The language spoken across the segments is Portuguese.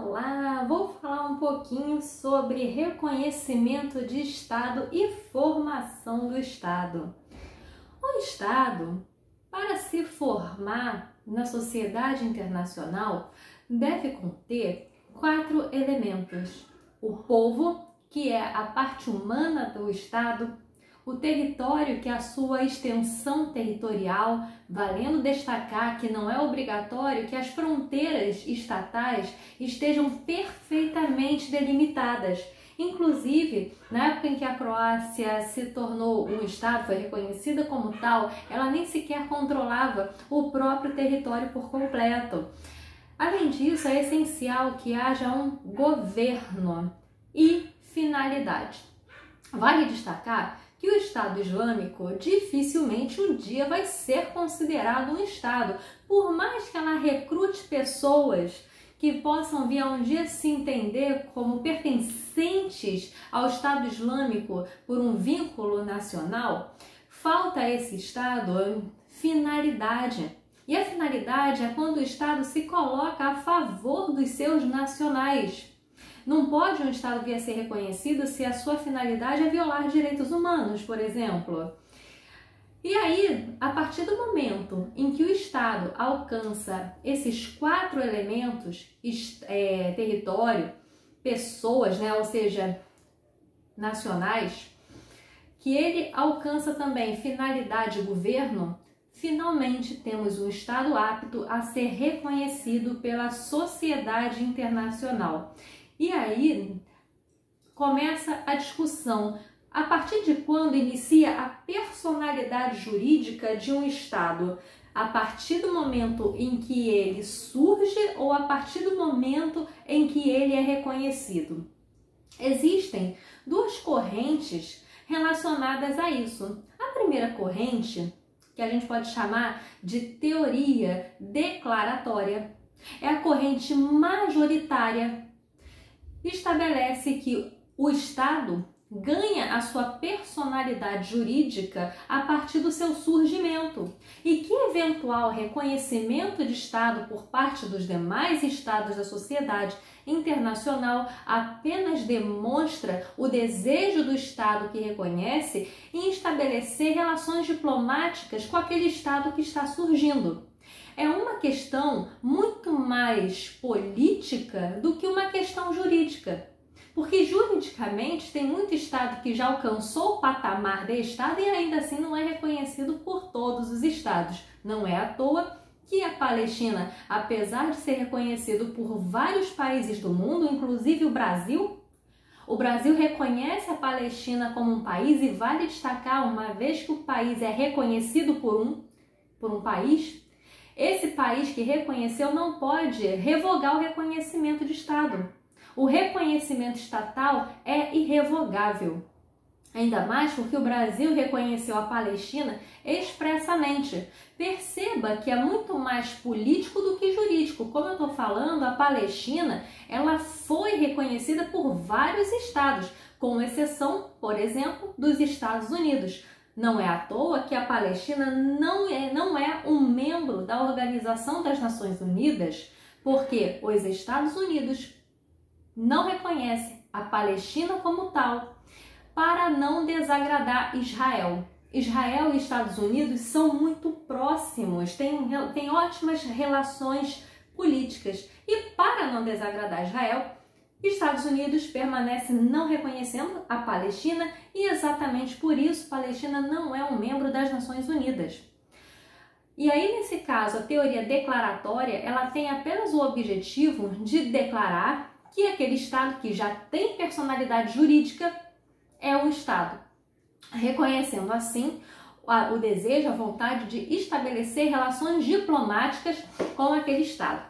Olá, vou falar um pouquinho sobre reconhecimento de Estado e formação do Estado. O Estado, para se formar na sociedade internacional, deve conter 4 elementos: o povo, que é a parte humana do Estado, o território, que é a sua extensão territorial, valendo destacar que não é obrigatório que as fronteiras estatais estejam perfeitamente delimitadas. Inclusive, na época em que a Croácia se tornou um Estado, foi reconhecida como tal, ela nem sequer controlava o próprio território por completo. Além disso, é essencial que haja um governo e finalidade. Vale destacar que o Estado Islâmico dificilmente um dia vai ser considerado um Estado, por mais que ela recrute pessoas que possam vir a um dia se entender como pertencentes ao Estado Islâmico por um vínculo nacional. Falta a esse Estado finalidade. E a finalidade é quando o Estado se coloca a favor dos seus nacionais. Não pode um Estado vir a ser reconhecido se a sua finalidade é violar direitos humanos, por exemplo. E aí, a partir do momento em que o Estado alcança esses 4 elementos, território, pessoas, ou seja, nacionais, que ele alcança também finalidade e governo, finalmente temos um Estado apto a ser reconhecido pela sociedade internacional. E aí começa a discussão: a partir de quando inicia a personalidade jurídica de um Estado? A partir do momento em que ele surge ou a partir do momento em que ele é reconhecido? Existem 2 correntes relacionadas a isso. A primeira corrente, que a gente pode chamar de teoria declaratória, é a corrente majoritária. Estabelece que o Estado ganha a sua personalidade jurídica a partir do seu surgimento e que eventual reconhecimento de Estado por parte dos demais Estados da sociedade internacional apenas demonstra o desejo do Estado que reconhece em estabelecer relações diplomáticas com aquele Estado que está surgindo. É uma questão muito mais política do que uma questão jurídica, porque juridicamente tem muito Estado que já alcançou o patamar de Estado e ainda assim não é reconhecido por todos os Estados. Não é à toa que a Palestina, apesar de ser reconhecido por vários países do mundo, inclusive o Brasil reconhece a Palestina como um país, e vale destacar, uma vez que o país é reconhecido por um país, esse país que reconheceu não pode revogar o reconhecimento de Estado. O reconhecimento estatal é irrevogável. Ainda mais porque o Brasil reconheceu a Palestina expressamente. Perceba que é muito mais político do que jurídico. Como eu estou falando, a Palestina ela foi reconhecida por vários estados, com exceção, por exemplo, dos Estados Unidos. Não é à toa que a Palestina não é um membro da Organização das Nações Unidas, porque os Estados Unidos não reconhecem a Palestina como tal, para não desagradar Israel. Israel e Estados Unidos são muito próximos, têm ótimas relações políticas, e para não desagradar Israel, Estados Unidos permanece não reconhecendo a Palestina, e exatamente por isso Palestina não é um membro das Nações Unidas. E aí, nesse caso, a teoria declaratória, ela tem apenas o objetivo de declarar que aquele Estado que já tem personalidade jurídica é um Estado, reconhecendo assim o desejo, a vontade de estabelecer relações diplomáticas com aquele Estado.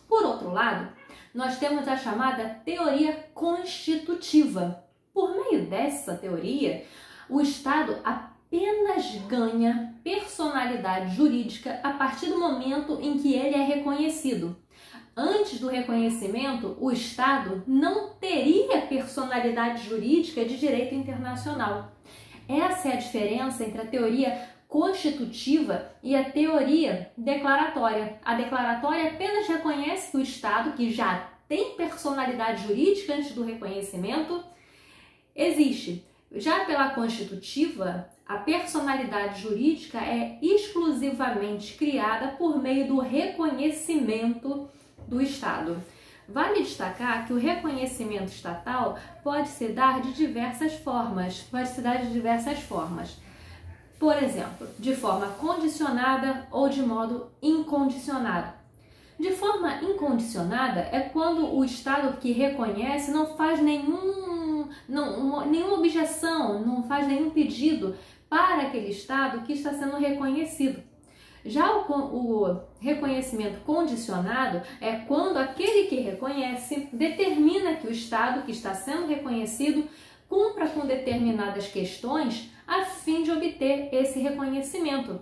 Por outro lado, nós temos a chamada teoria constitutiva. Por meio dessa teoria, o Estado apenas ganha personalidade jurídica a partir do momento em que ele é reconhecido. Antes do reconhecimento, o Estado não teria personalidade jurídica de direito internacional. Essa é a diferença entre a teoria constitutiva e a teoria declaratória. A declaratória apenas reconhece que o Estado, que já tem personalidade jurídica antes do reconhecimento? Existe. Já pela Constitutiva, a personalidade jurídica é exclusivamente criada por meio do reconhecimento do Estado. Vale destacar que o reconhecimento estatal pode se dar de diversas formas. Por exemplo, de forma condicionada ou de modo incondicionado. De forma incondicionada é quando o Estado que reconhece não faz nenhuma objeção, não faz nenhum pedido para aquele Estado que está sendo reconhecido. Já o reconhecimento condicionado é quando aquele que reconhece determina que o Estado que está sendo reconhecido cumpra com determinadas questões a fim de obter esse reconhecimento.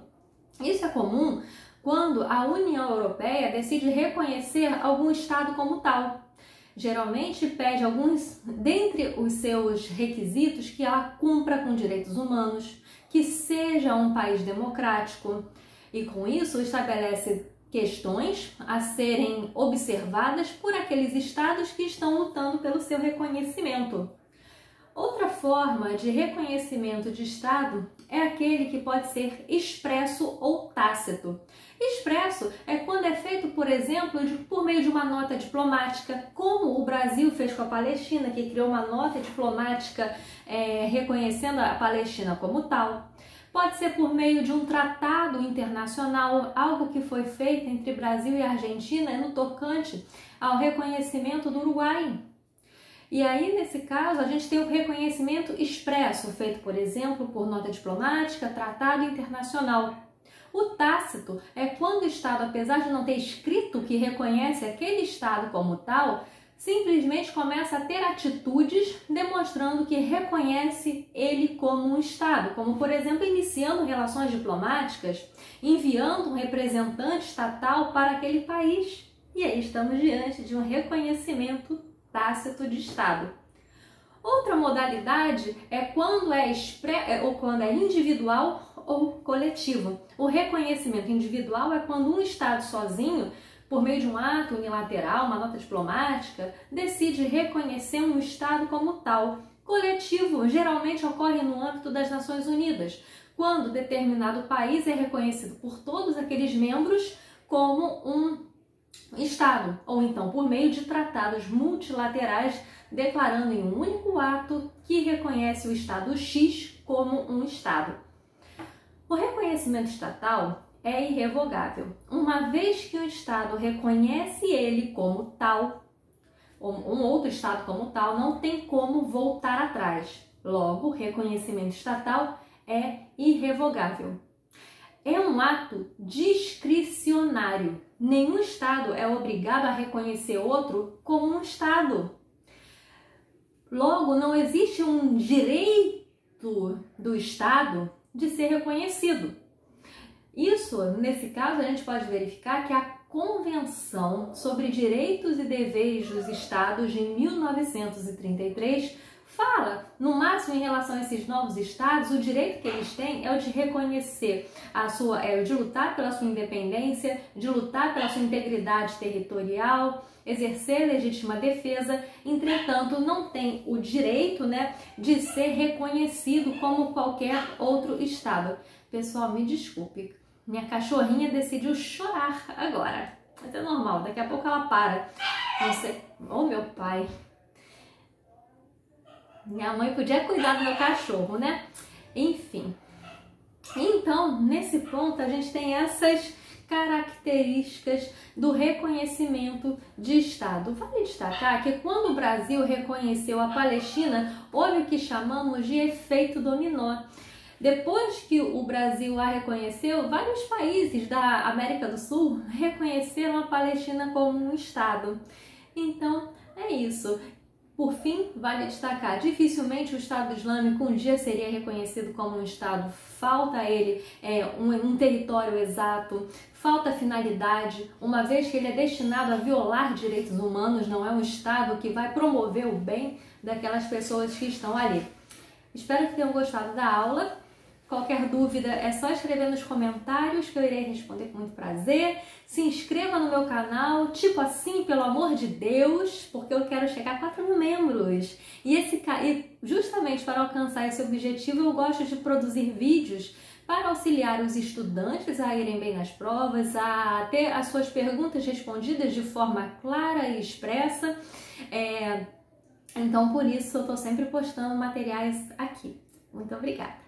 Isso é comum quando a União Europeia decide reconhecer algum Estado como tal. Geralmente pede alguns dentre os seus requisitos que ela cumpra com direitos humanos, que seja um país democrático e com isso estabelece questões a serem observadas por aqueles estados que estão lutando pelo seu reconhecimento. Outra forma de reconhecimento de Estado é aquele que pode ser expresso ou tácito. Expresso é quando é feito, por exemplo, por meio de uma nota diplomática, como o Brasil fez com a Palestina, que criou uma nota diplomática reconhecendo a Palestina como tal. Pode ser por meio de um tratado internacional, algo que foi feito entre Brasil e Argentina no tocante ao reconhecimento do Uruguai. E aí, nesse caso, a gente tem o reconhecimento expresso, feito, por exemplo, por nota diplomática, tratado internacional. O tácito é quando o Estado, apesar de não ter escrito que reconhece aquele Estado como tal, simplesmente começa a ter atitudes demonstrando que reconhece ele como um Estado, como, por exemplo, iniciando relações diplomáticas, enviando um representante estatal para aquele país. E aí estamos diante de um reconhecimento tácito de Estado. Outra modalidade é quando é individual ou coletivo. O reconhecimento individual é quando um Estado sozinho, por meio de um ato unilateral, uma nota diplomática, decide reconhecer um Estado como tal. Coletivo geralmente ocorre no âmbito das Nações Unidas, quando determinado país é reconhecido por todos aqueles membros como um Estado, ou então por meio de tratados multilaterais declarando em um único ato que reconhece o Estado X como um Estado. O reconhecimento estatal é irrevogável. Uma vez que o Estado reconhece ele como tal, ou um outro Estado como tal, não tem como voltar atrás. Logo, o reconhecimento estatal é irrevogável. É um ato discricionário. Nenhum Estado é obrigado a reconhecer outro como um Estado. Logo, não existe um direito do Estado de ser reconhecido. Isso, nesse caso, a gente pode verificar que a Convenção sobre Direitos e Deveres dos Estados de 1933 fala, no máximo em relação a esses novos estados, o direito que eles têm é o de reconhecer de lutar pela sua independência, de lutar pela sua integridade territorial, exercer legítima defesa, entretanto não tem o direito, de ser reconhecido como qualquer outro estado. Pessoal, me desculpe, minha cachorrinha decidiu chorar agora, mas é normal, daqui a pouco ela para. Oh, meu pai! Minha mãe podia cuidar do meu cachorro, né? Enfim. Então, nesse ponto, a gente tem essas características do reconhecimento de Estado. Vale destacar que quando o Brasil reconheceu a Palestina, houve o que chamamos de efeito dominó. Depois que o Brasil a reconheceu, vários países da América do Sul reconheceram a Palestina como um Estado. Então, é isso. Por fim, vale destacar, dificilmente o Estado Islâmico um dia seria reconhecido como um Estado. Falta a ele um território exato, falta finalidade, uma vez que ele é destinado a violar direitos humanos, não é um Estado que vai promover o bem daquelas pessoas que estão ali. Espero que tenham gostado da aula. Qualquer dúvida é só escrever nos comentários que eu irei responder com muito prazer. Se inscreva no meu canal, tipo assim, pelo amor de Deus, porque eu quero chegar a 4.000 membros. E justamente para alcançar esse objetivo, eu gosto de produzir vídeos para auxiliar os estudantes a irem bem nas provas, a ter as suas perguntas respondidas de forma clara e expressa. Então, por isso, eu estou sempre postando materiais aqui. Muito obrigada!